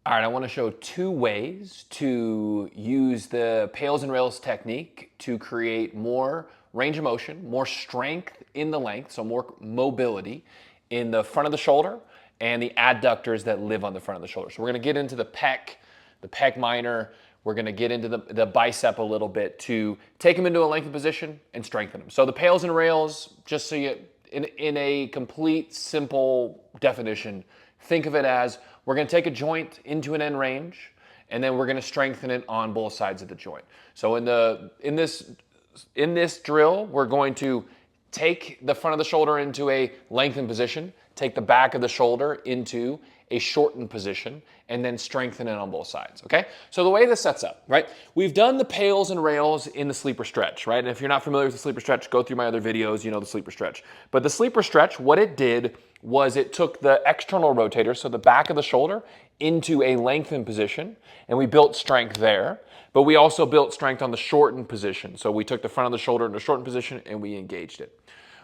All right, I want to show two ways to use the pails and rails technique to create more range of motion, more strength in the length, so more mobility in the front of the shoulder and the adductors that live on the front of the shoulder. So we're going to get into the pec minor. We're going to get into the bicep a little bit to take them into a lengthened position and strengthen them. So the pails and rails, just so you, in a complete, simple definition, think of it as we're going to take a joint into an end range, and then we're going to strengthen it on both sides of the joint. So in this drill, we're going to take the front of the shoulder into a lengthened position, take the back of the shoulder into a shortened position, and then strengthen it on both sides, okay? So the way this sets up, right? We've done the pails and rails in the sleeper stretch, right? And if you're not familiar with the sleeper stretch, go through my other videos, you know the sleeper stretch. But the sleeper stretch, what it did was it took the external rotator, so the back of the shoulder, into a lengthened position, and we built strength there. But we also built strength on the shortened position. So we took the front of the shoulder into a shortened position, and we engaged it.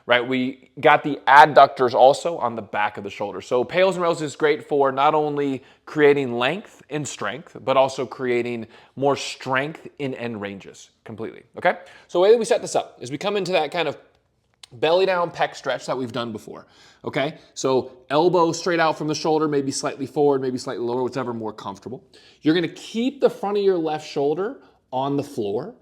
Right, we got the adductors also on the back of the shoulder. So pails and rails is great for not only creating length and strength, but also creating more strength in end ranges completely, okay? So the way that we set this up is we come into that kind of belly down pec stretch that we've done before, okay? So elbow straight out from the shoulder, maybe slightly forward, maybe slightly lower, whatever more comfortable. You're gonna keep the front of your left shoulder on the floor,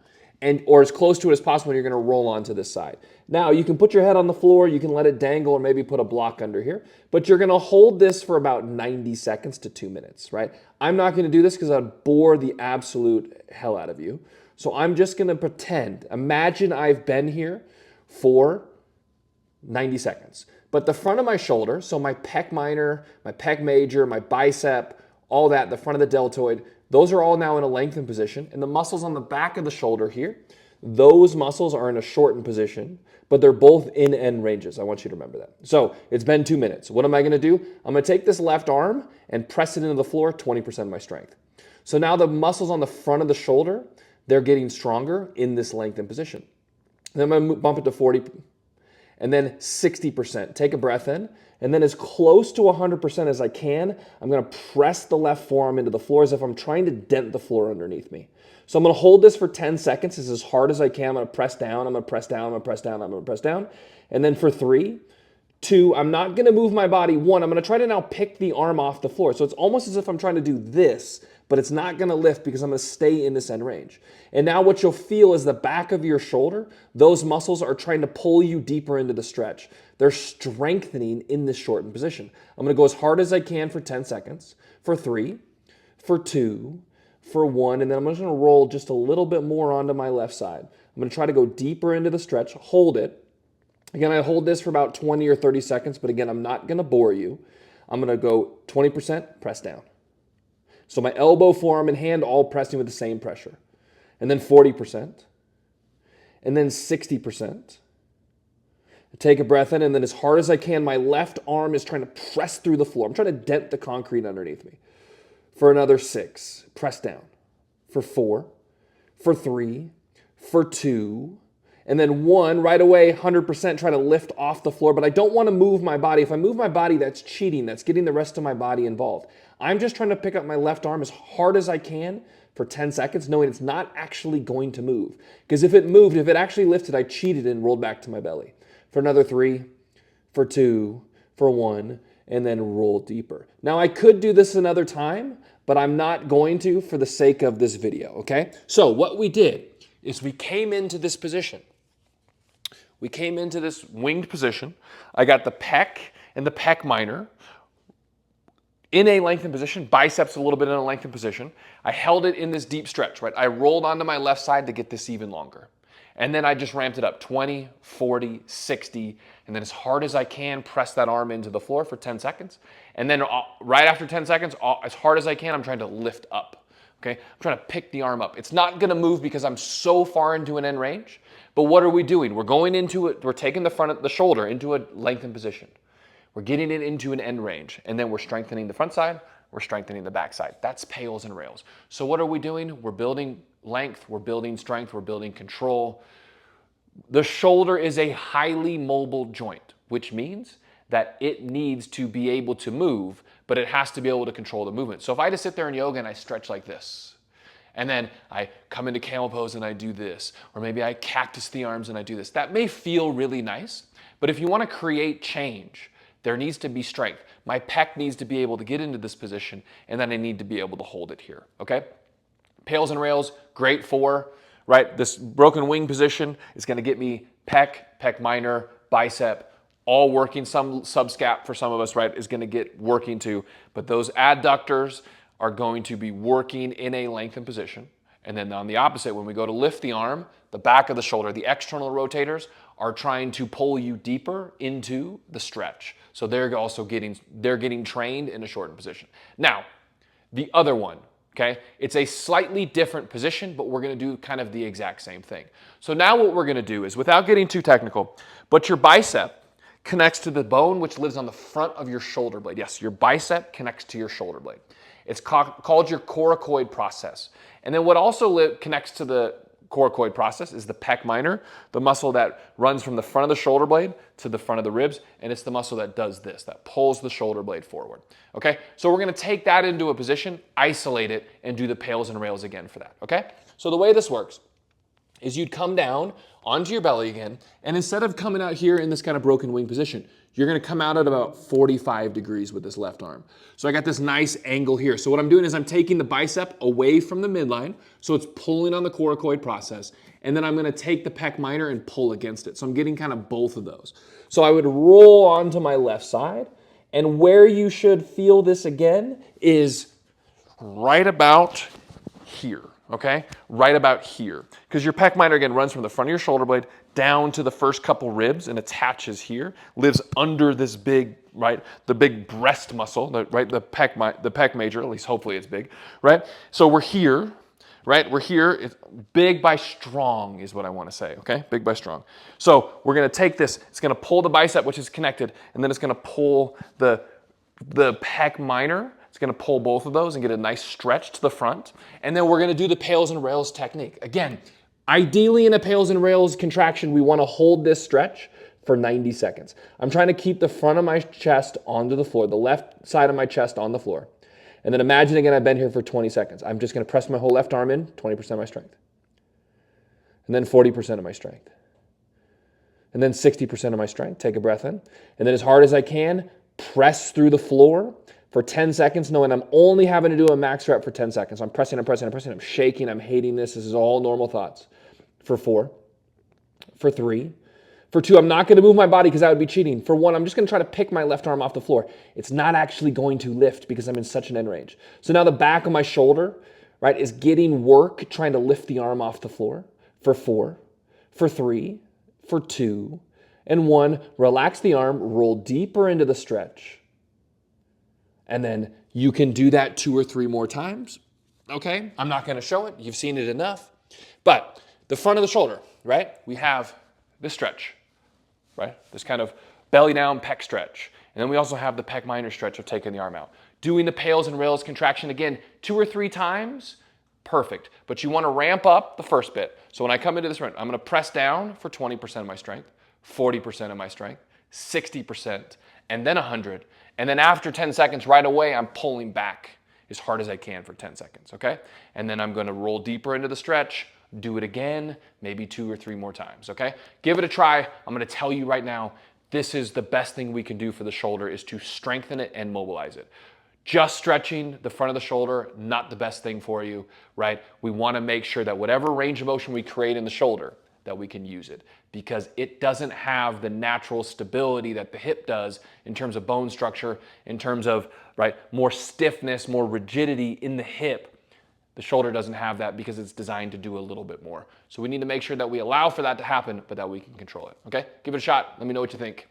or as close to it as possible, and you're gonna roll onto this side. Now, you can put your head on the floor, you can let it dangle, or maybe put a block under here, but you're gonna hold this for about 90 seconds to 2 minutes, right? I'm not gonna do this because I'd bore the absolute hell out of you. So I'm just gonna pretend, imagine I've been here for 90 seconds. But the front of my shoulder, so my pec minor, my pec major, my bicep, all that, the front of the deltoid, those are all now in a lengthened position. And the muscles on the back of the shoulder here, those muscles are in a shortened position, but they're both in end ranges. I want you to remember that. So it's been 2 minutes. What am I gonna do? I'm gonna take this left arm and press it into the floor, 20% of my strength. So now the muscles on the front of the shoulder, they're getting stronger in this lengthened position. Then I'm gonna bump it to 40, and then 60%. Take a breath in, and then as close to 100% as I can, I'm gonna press the left forearm into the floor as if I'm trying to dent the floor underneath me. So I'm gonna hold this for 10 seconds. This is as hard as I can. I'm gonna press down, I'm gonna press down, I'm gonna press down, I'm gonna press down. And then for 3, 2, I'm not gonna move my body. 1, I'm gonna try to now pick the arm off the floor. So it's almost as if I'm trying to do this, but it's not gonna lift because I'm gonna stay in this end range. And now what you'll feel is the back of your shoulder, those muscles are trying to pull you deeper into the stretch. They're strengthening in this shortened position. I'm gonna go as hard as I can for 10 seconds, for 3, for 2, for 1, and then I'm just gonna roll just a little bit more onto my left side. I'm gonna try to go deeper into the stretch, hold it. Again, I hold this for about 20 or 30 seconds, but again, I'm not gonna bore you. I'm gonna go 20%, press down. So my elbow, forearm, and hand all pressing with the same pressure. And then 40%, and then 60%. Take a breath in, and then as hard as I can, my left arm is trying to press through the floor. I'm trying to dent the concrete underneath me. For another 6, press down. For 4, for 3, for 2, and then 1, right away, 100% try to lift off the floor, but I don't want to move my body. If I move my body, that's cheating. That's getting the rest of my body involved. I'm just trying to pick up my left arm as hard as I can for 10 seconds, knowing it's not actually going to move. Because if it moved, if it actually lifted, I cheated and rolled back to my belly. For another 3, for 2, for 1, and then roll deeper. Now I could do this another time, but I'm not going to for the sake of this video, okay? So what we did is we came into this position. We came into this winged position. I got the pec and the pec minor in a lengthened position, biceps a little bit in a lengthened position. I held it in this deep stretch, right? I rolled onto my left side to get this even longer. And then I just ramped it up, 20, 40, 60, and then as hard as I can, press that arm into the floor for 10 seconds. And then right after 10 seconds, as hard as I can, I'm trying to lift up, okay? I'm trying to pick the arm up. It's not gonna move because I'm so far into an end range, but what are we doing? We're going into it, we're taking the front of the shoulder into a lengthened position. We're getting it into an end range, and then we're strengthening the front side, we're strengthening the back side. That's pails and rails. So what are we doing? We're building length, we're building strength, we're building control. The shoulder is a highly mobile joint, which means that it needs to be able to move, but it has to be able to control the movement. So if I just sit there in yoga and I stretch like this, and then I come into camel pose and I do this, or maybe I cactus the arms and I do this, that may feel really nice, but if you want to create change, there needs to be strength. My pec needs to be able to get into this position, and then I need to be able to hold it here, okay? Pails and rails, great for, right? This broken wing position is going to get me pec, pec minor, bicep, all working. Some subscap for some of us, right, is going to get working too. But those adductors are going to be working in a lengthened position. And then on the opposite, when we go to lift the arm, the back of the shoulder, the external rotators are trying to pull you deeper into the stretch. So they're getting trained in a shortened position. Now, the other one, okay, it's a slightly different position, but we're going to do kind of the exact same thing. So now what we're going to do is, without getting too technical, but your bicep connects to the bone which lives on the front of your shoulder blade. Yes, your bicep connects to your shoulder blade. It's called your coracoid process. And then what also connects to the coracoid process is the pec minor, the muscle that runs from the front of the shoulder blade to the front of the ribs, and it's the muscle that does this, that pulls the shoulder blade forward. Okay, so we're going to take that into a position, isolate it, and do the pails and rails again for that. Okay, so the way this works is you'd come down onto your belly again, and instead of coming out here in this kind of broken wing position, you're going to come out at about 45 degrees with this left arm. So I got this nice angle here. So what I'm doing is I'm taking the bicep away from the midline, so it's pulling on the coracoid process, and then I'm going to take the pec minor and pull against it. So I'm getting kind of both of those. So I would roll onto my left side, and where you should feel this again is right about here. Okay, right about here. Because your pec minor, again, runs from the front of your shoulder blade down to the first couple ribs and attaches here, lives under this big, right, the big breast muscle, right, the pec major, at least hopefully it's big, right? So we're here, right? We're here. It's big by strong is what I want to say, okay? Big by strong. So we're going to take this. It's going to pull the bicep, which is connected, and then it's going to pull the pec minor. It's going to pull both of those and get a nice stretch to the front. And then we're going to do the pails and rails technique. Again, ideally in a pails and rails contraction, we want to hold this stretch for 90 seconds. I'm trying to keep the front of my chest onto the floor, the left side of my chest on the floor. And then imagine again, I've been here for 20 seconds. I'm just going to press my whole left arm in, 20% of my strength. And then 40% of my strength. And then 60% of my strength. Take a breath in. And then as hard as I can, press through the floor for 10 seconds, knowing I'm only having to do a max rep for 10 seconds. I'm pressing, I'm shaking, I'm hating this. This is all normal thoughts. For 4, for 3, for 2, I'm not going to move my body because that would be cheating. For 1, I'm just going to try to pick my left arm off the floor. It's not actually going to lift because I'm in such an end range. So now the back of my shoulder, right, is getting work trying to lift the arm off the floor. For 4, for 3, for 2, and 1, relax the arm, roll deeper into the stretch. And then you can do that 2 or 3 more times, okay? I'm not gonna show it, you've seen it enough. But the front of the shoulder, right? We have this stretch, right? This kind of belly down pec stretch. And then we also have the pec minor stretch of taking the arm out. Doing the pails and rails contraction again, 2 or 3 times, perfect. But you wanna ramp up the first bit. So when I come into this run, I'm gonna press down for 20% of my strength, 40% of my strength, 60%, and then 100. And then after 10 seconds, right away, I'm pulling back as hard as I can for 10 seconds, okay? And then I'm gonna roll deeper into the stretch, do it again, maybe 2 or 3 more times, okay? Give it a try. I'm gonna tell you right now, this is the best thing we can do for the shoulder is to strengthen it and mobilize it. Just stretching the front of the shoulder, not the best thing for you, right? We wanna make sure that whatever range of motion we create in the shoulder, that we can use it because it doesn't have the natural stability that the hip does in terms of bone structure, in terms of, right, more stiffness, more rigidity in the hip. The shoulder doesn't have that because it's designed to do a little bit more. So we need to make sure that we allow for that to happen, but that we can control it, okay? Give it a shot. Let me know what you think.